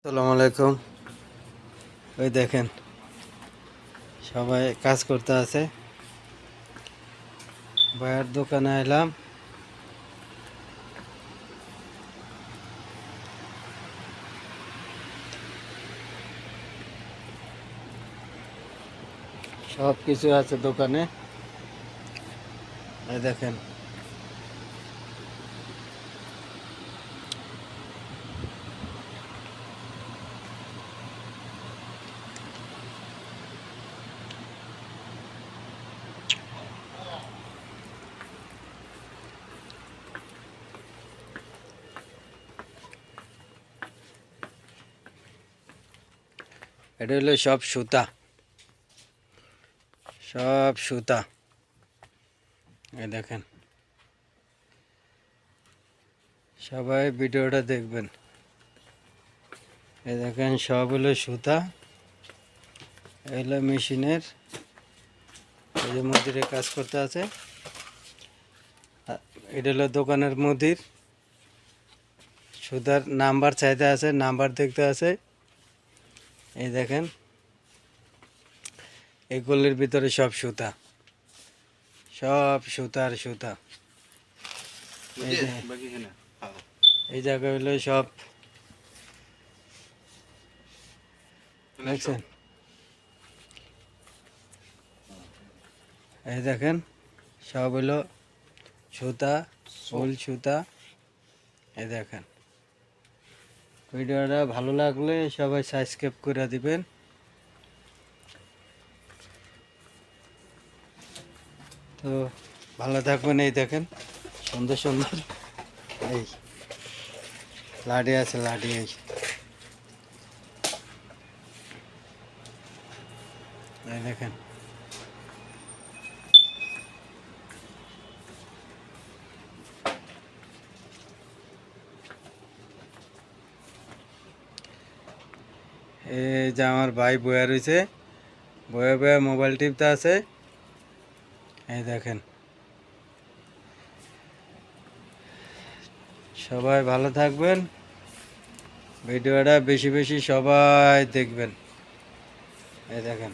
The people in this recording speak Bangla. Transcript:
আসসালামু আলাইকুম। ওই দেখেন সবাই কাজ করতে আছে। ভাইয়ের দোকানে এলাম। সব কিছু আছে দোকানে। এই দেখেন এটা হলো সব সুতা, সব সুতা। এই দেখেন সবাই ভিডিওটা দেখবেন। এই দেখেন সব হলো সুতা। এগুলো মেশিনের, এই যে মুদিরে কাজ করতে আছে। এটা হলো দোকানের মুদির। সুতার নাম্বার চাইতে আছে, নাম্বার দেখতে আছে। এই দেখেন এগুলির ভিতরে সব সুতা, সব সুতার সুতা। এই জায়গা হলো সব, দেখছেন? এই দেখেন সব হলো সুতা, ফুল সুতা। এই দেখেন ভিডিওটা ভালো লাগলে সবাই সাবস্ক্রাইব করে দিবেন। তো ভালো থাকবেন। এই দেখেন সুন্দর সুন্দর এই লাঠি আছে, লাঠি। এই দেখেন এই যে আমার ভাই বয়া রয়েছে, বয়া বয়া মোবাইল টিপতে আছে। এই দেখেন সবাই ভালো থাকবেন, ভিডিওটা বেশি বেশি সবাই দেখবেন। এই দেখেন।